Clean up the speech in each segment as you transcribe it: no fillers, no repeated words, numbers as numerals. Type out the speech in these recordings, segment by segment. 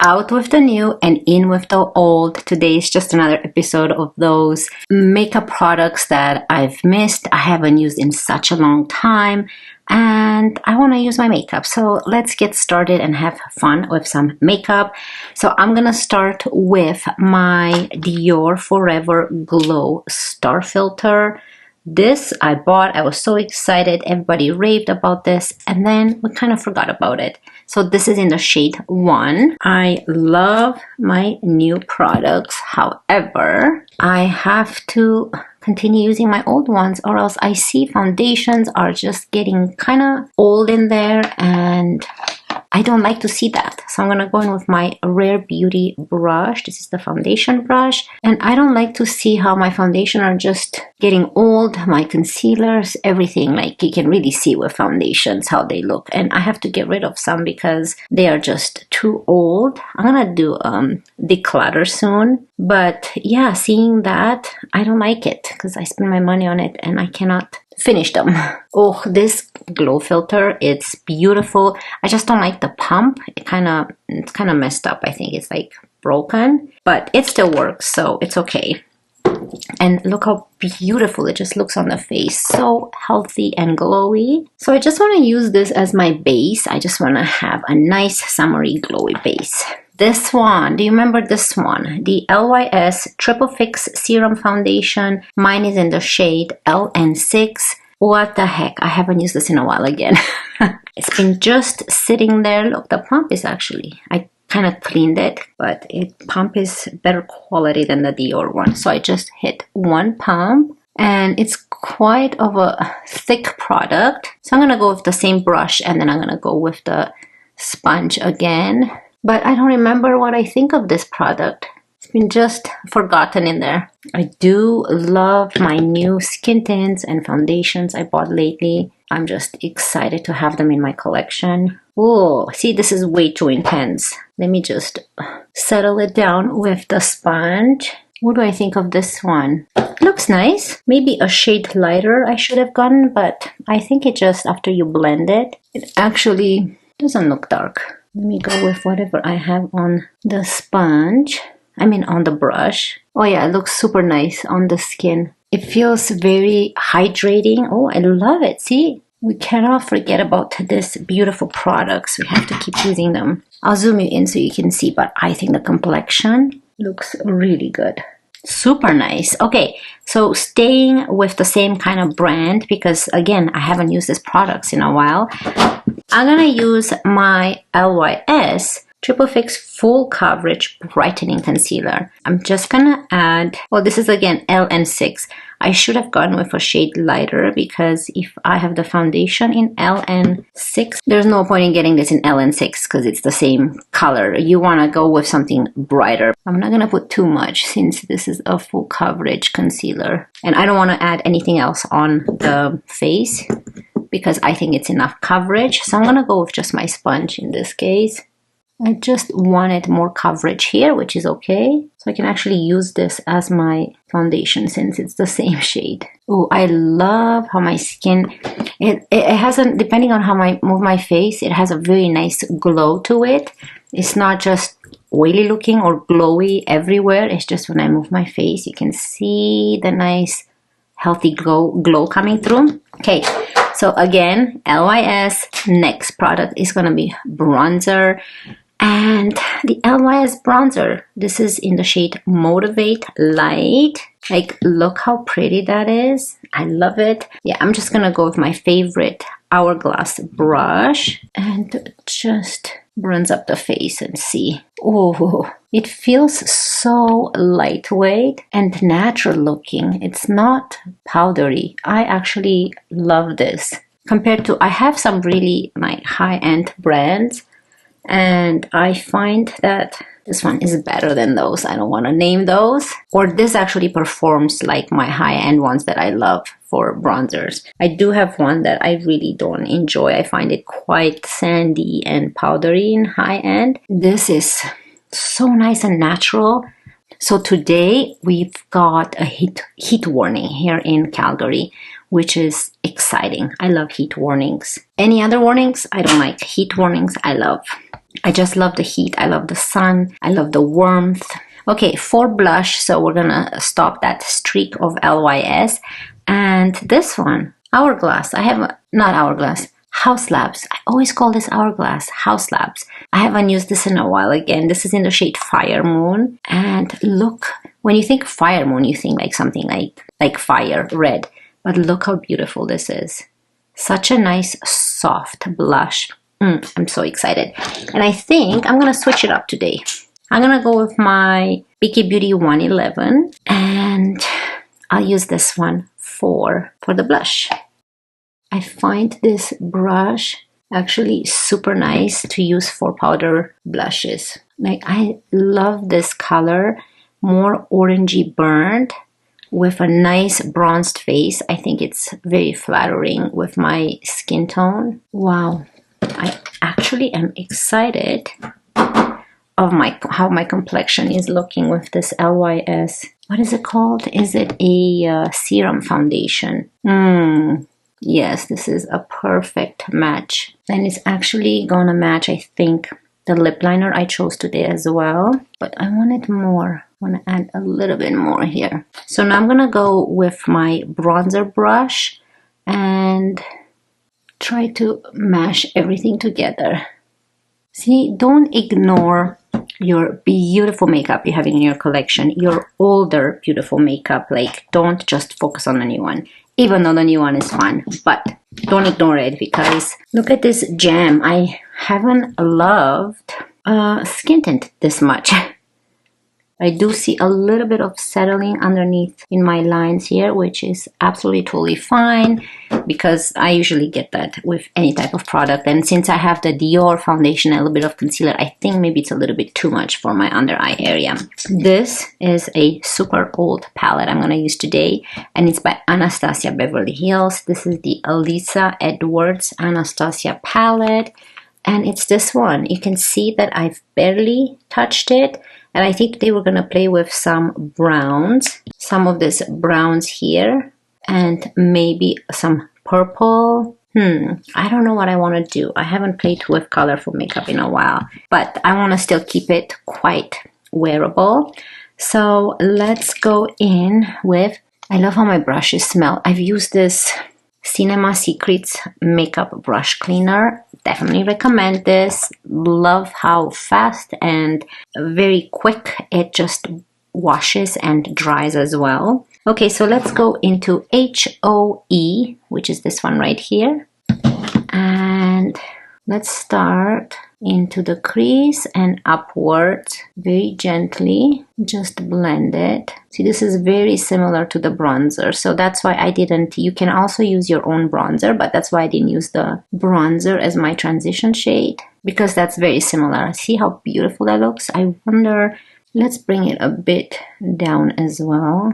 Out with the new and in with the old. Today is just another episode of those makeup products that I've missed. I haven't used in such a long time and I want to use my makeup. So let's get started and have fun with some makeup. So I'm gonna start with my Dior Forever Glow Star Filter. This I bought, I was so excited, everybody raved about this, and then we kind of forgot about it. So this is in the shade 1. I love my new products. However, I have to continue using my old ones or else I see foundations are just getting kind of old in there and I don't like to see that. So I'm going to go in with my Rare Beauty brush. This is the foundation brush. And I don't like to see how my foundation are just getting old. My concealers, everything. Like you can really see with foundations how they look. And I have to get rid of some because they are just too old. I'm going to do declutter soon. But yeah, seeing that, I don't like it because I spend my money on it and I cannot finish them. Oh, this glow filter, it's beautiful. I just don't like the pump. It's kind of messed up. I think it's like broken, but it still works, so it's okay. And look how beautiful it just looks on the face. So healthy and glowy. So I just want to use this as my base. I just want to have a nice summery glowy base. This one, do you remember this one? The LYS Triple Fix Serum Foundation. Mine is in the shade LN6. What the heck? I haven't used this in a while again. It's been just sitting there. Look, the pump is actually, I kind of cleaned it, but pump is better quality than the Dior one. So I just hit one pump and it's quite of a thick product. So I'm going to go with the same brush and then I'm going to go with the sponge again. But I don't remember what I think of this product. It's been just forgotten in there. I do love my new skin tints and foundations I bought lately. I'm just excited to have them in my collection. Oh, see, this is way too intense. Let me just settle it down with the sponge. What do I think of this one? It looks nice. Maybe a shade lighter I should have gotten, but I think it just, after you blend it, it actually doesn't look dark. Let me go with whatever I have on the sponge. I mean on the brush. Oh yeah, it looks super nice on the skin. It feels very hydrating. Oh, I love it. See? We cannot forget about this beautiful products. We have to keep using them. I'll zoom you in so you can see, but I think the complexion looks really good. Super nice. Okay, so staying with the same kind of brand because again, I haven't used these products in a while. I'm gonna use my LYS Triple Fix Full Coverage Brightening Concealer. I'm just gonna add, well, this is again LN6. I should have gone with a shade lighter because if I have the foundation in LN6, there's no point in getting this in LN6 because it's the same color. You wanna go with something brighter. I'm not gonna put too much since this is a full coverage concealer. And I don't wanna add anything else on the face because I think it's enough coverage. So I'm gonna go with just my sponge in this case. I just wanted more coverage here, which is okay. So I can actually use this as my foundation since it's the same shade. Oh, I love how my skin, it has a, depending on how I move my face, it has a very nice glow to it. It's not just oily looking or glowy everywhere. It's just when I move my face, you can see the nice healthy glow coming through. Okay. So again, LYS, next product is going to be bronzer. And the LYS bronzer, this is in the shade Motivate Light. Like, look how pretty that is. I love it. Yeah, I'm just going to go with my favorite Hourglass brush and just bronze up the face and see. Oh, it feels so lightweight and natural looking. It's not powdery. I actually love this. Compared to, I have some really like high-end brands and I find that this one is better than those. I don't want to name those. Or this actually performs like my high-end ones that I love for bronzers. I do have one that I really don't enjoy. I find it quite sandy and powdery in high-end. This is so nice and natural. So today we've got a heat warning here in Calgary, which is exciting. I love heat warnings. Any other warnings? I don't like. Heat warnings, I love. I just love the heat. I love the sun. I love the warmth. Okay, for blush, so we're gonna stop that streak of LYS. And this one, Hourglass. I have, not Hourglass, Haus Labs. I always call this Hourglass, Haus Labs. I haven't used this in a while again. This is in the shade Fire Moon. And look, when you think Fire Moon, you think like something like fire, red. But look how beautiful this is. Such a nice, soft blush. I'm so excited. And I think I'm going to switch it up today. I'm going to go with my BK Beauty 111. And I'll use this one for the blush. I find this brush actually super nice to use for powder blushes. Like, I love this color, more orangey burnt with a nice bronzed face. I think it's very flattering with my skin tone. Wow, I actually am excited of how my complexion is looking with this LYS. What is it called? Is it a serum foundation? Yes, this is a perfect match. And it's actually gonna match, I think, the lip liner I chose today as well. But I wanted more. I want to add a little bit more here. So now I'm gonna go with my bronzer brush and try to mash everything together. See, don't ignore your beautiful makeup you're having in your collection, your older beautiful makeup. Like, don't just focus on the new one, even though the new one is fun, but don't ignore it, because look at this gem. I haven't loved skin tint this much. I do see a little bit of settling underneath in my lines here, which is absolutely totally fine, because I usually get that with any type of product. And since I have the Dior foundation and a little bit of concealer, I think maybe it's a little bit too much for my under eye area. This is a super old palette I'm going to use today, and it's by Anastasia Beverly Hills. This is the Alyssa Edwards Anastasia palette, and it's this one. You can see that I've barely touched it. And I think they were going to play with some browns, some of these browns here, and maybe some purple. I don't know what I want to do. I haven't played with colorful makeup in a while, but I want to still keep it quite wearable. So let's go in with, I love how my brushes smell. I've used this Cinema Secrets makeup brush cleaner. Definitely recommend this. Love how fast and very quick it just washes and dries as well. Okay, so let's go into HOE, which is this one right here. And let's start into the crease and upwards very gently. Just blend it. See, this is very similar to the bronzer, so that's why I didn't. You can also use your own bronzer, but that's why I didn't use the bronzer as my transition shade, because that's very similar. See how beautiful that looks? I wonder, let's bring it a bit down as well.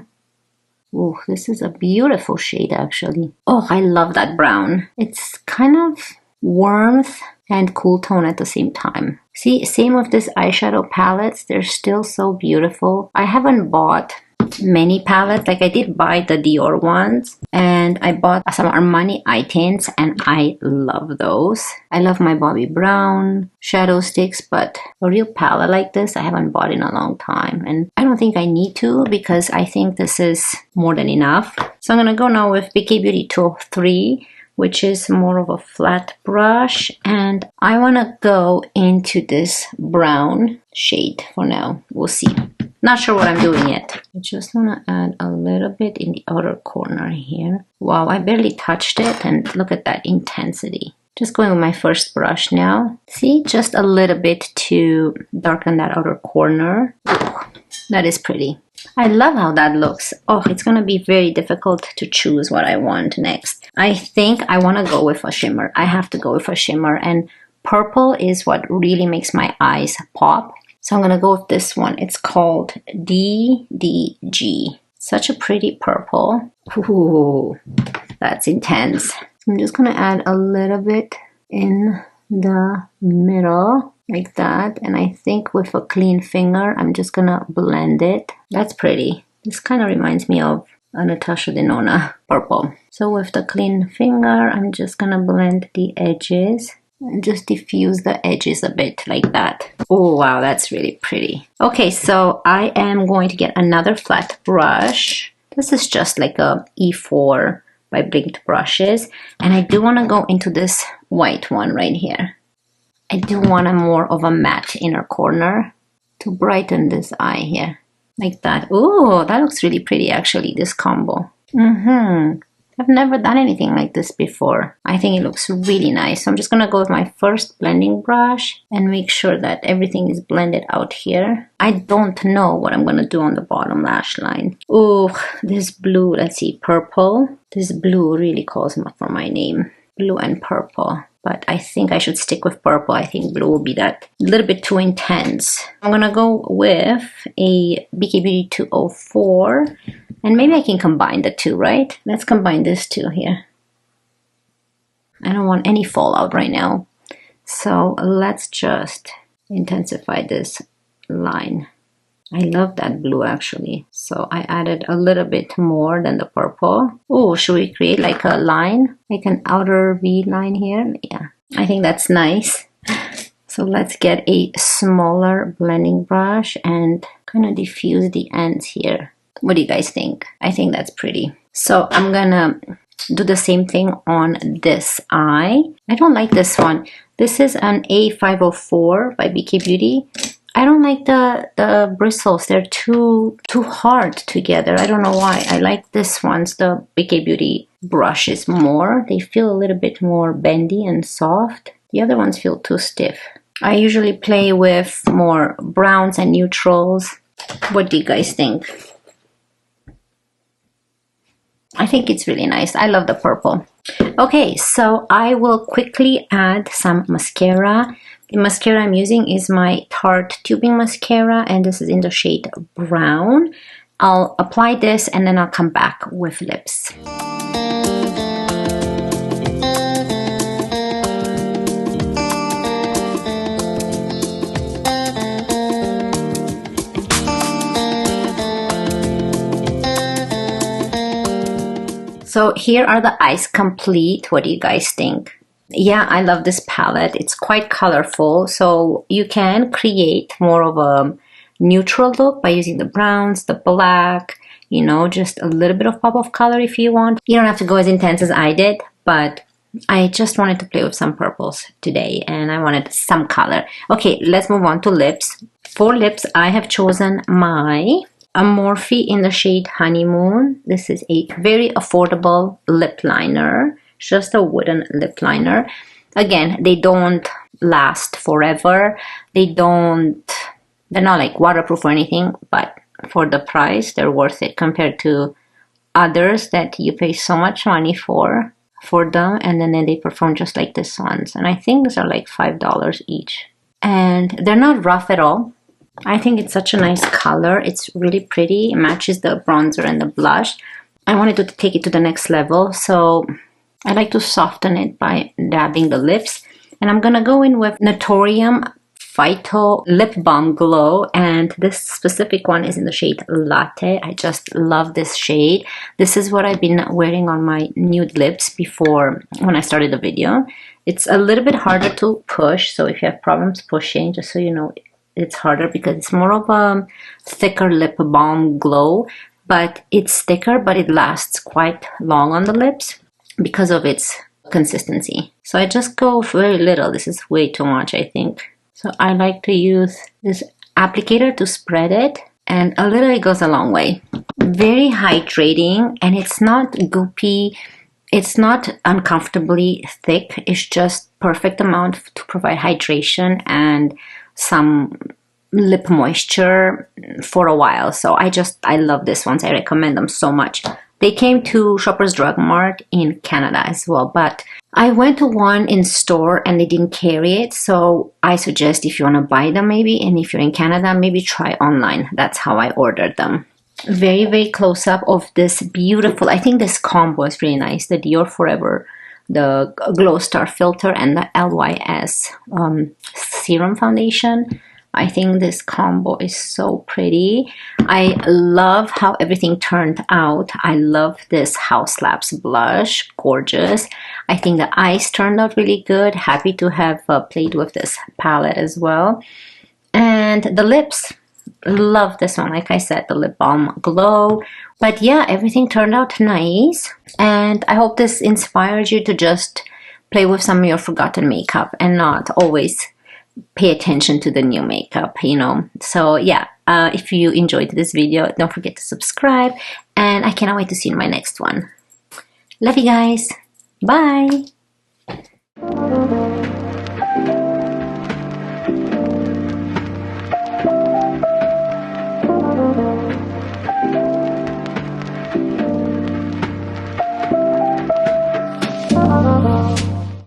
Oh, this is a beautiful shade actually. Oh, I love that brown. It's kind of warmth and cool tone at the same time. See, same with this eyeshadow palettes. They're still so beautiful. I haven't bought many palettes. Like, I did buy the Dior ones, and I bought some Armani eye tints, and I love those. I love my Bobbi Brown shadow sticks, but a real palette like this I haven't bought in a long time, and I don't think I need to, because I think this is more than enough. So I'm gonna go now with BK Beauty 203, which is more of a flat brush, and I want to go into this brown shade for now. We'll see. Not sure what I'm doing yet. I just want to add a little bit in the outer corner here. Wow, I barely touched it, and look at that intensity. Just going with my first brush now. See, just a little bit to darken that outer corner. Ooh, that is pretty. I love how that looks. Oh, it's going to be very difficult to choose what I want next. I think I want to go with a shimmer. I have to go with a shimmer, and purple is what really makes my eyes pop. So I'm going to go with this one. It's called DDG. Such a pretty purple. Ooh, that's intense. I'm just going to add a little bit in the middle, like that. And I think with a clean finger, I'm just going to blend it. That's pretty. This kind of reminds me of a Natasha Denona purple. So with the clean finger, I'm just going to blend the edges. And just diffuse the edges a bit like that. Oh wow, that's really pretty. Okay, so I am going to get another flat brush. This is just like a E4 by Blinked Brushes, and I do want to go into this white one right here. I do want a more of a matte inner corner to brighten this eye here, like that. Oh, that looks really pretty actually, this combo. I've never done anything like this before. I think it looks really nice. So I'm just gonna go with my first blending brush and make sure that everything is blended out here. I don't know what I'm gonna do on the bottom lash line. Oh, this blue, let's see, purple. This blue really calls for my name. Blue and purple. But I think I should stick with purple. I think blue will be that a little bit too intense. I'm gonna go with a BK Beauty 204. And maybe I can combine the two, right? Let's combine this two here. I don't want any fallout right now. So let's just intensify this line. I love that blue actually. So I added a little bit more than the purple. Oh, should we create like a line? Like an outer V line here? Yeah, I think that's nice. So let's get a smaller blending brush and kind of diffuse the ends here. What do you guys think? I think that's pretty. So I'm gonna do the same thing on this eye. I don't like this one. This is an A504 by BK Beauty. I don't like the bristles. They're too hard together. I don't know why. I like this one's, the BK Beauty brushes more. They feel a little bit more bendy and soft. The other ones feel too stiff. I usually play with more browns and neutrals. What do you guys think? I think it's really nice. I love the purple. Okay, so I will quickly add some mascara. The mascara I'm using is my Tarte tubing mascara, and this is in the shade brown. I'll apply this and then I'll come back with lips. So here are the eyes complete. What do you guys think? Yeah, I love this palette. It's quite colorful. So you can create more of a neutral look by using the browns, the black, you know, just a little bit of pop of color if you want. You don't have to go as intense as I did, but I just wanted to play with some purples today and I wanted some color. Okay, let's move on to lips. For lips, I have chosen a Morphy in the shade Honeymoon. This is a very affordable lip liner, just a wooden lip liner. Again, they don't last forever. They're not like waterproof or anything, but for the price, they're worth it compared to others that you pay so much money for them, and then they perform just like this ones. And I think these are like $5 each. And they're not rough at all. I think it's such a nice color. It's really pretty. It matches the bronzer and the blush. I wanted to take it to the next level, so I like to soften it by dabbing the lips. And I'm gonna go in with Naturium Phyto Lip Balm Glow, and this specific one is in the shade Latte. I just love this shade. This is what I've been wearing on my nude lips before when I started the video. It's a little bit harder to push, so if you have problems pushing, just so you know, it's harder because it's more of a thicker lip balm glow, but it's thicker, but it lasts quite long on the lips because of its consistency. So I just go very little. This is way too much, I think. So I like to use this applicator to spread it, and a little it goes a long way. Very hydrating, and it's not goopy. It's not uncomfortably thick. It's just perfect amount to provide hydration and some lip moisture for a while. So I love this ones. I recommend them so much. They came to Shoppers Drug Mart in Canada as well, but I went to one in store and they didn't carry it. So I suggest if you want to buy them maybe, and if you're in Canada, maybe try online. That's how I ordered them. Very, very close up of this beautiful, I think this combo is really nice. The Dior Forever, the Glow Star Filter, and the LYS Serum Foundation. I think this combo is so pretty. I love how everything turned out. I love this Haus Labs blush, gorgeous. I think the eyes turned out really good. Happy to have played with this palette as well. And the lips, love this one. Like I said, the lip balm glow. But yeah, everything turned out nice. And I hope this inspires you to just play with some of your forgotten makeup and not always pay attention to the new makeup, you know. So yeah, if you enjoyed this video, don't forget to subscribe, and I cannot wait to see you in my next one. Love you guys. Bye.